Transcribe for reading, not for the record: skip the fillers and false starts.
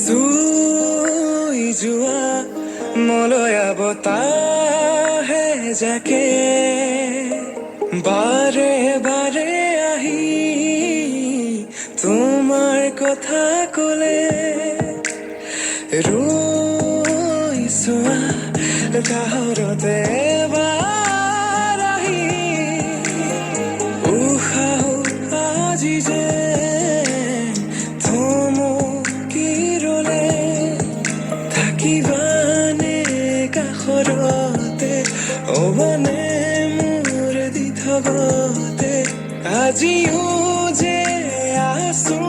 জুই যোৱা মলয়া বতাহে যাকে বাৰে বাৰে আহি তোমাৰ কথা ক'লে ৰৈ চোৱা কাহৰতে এবাৰ আহি উশাহ আজি যে থমকি ৰলে থাকিবানে কাষৰতে অবানে মোৰ দি থবতে আজিও যে আছো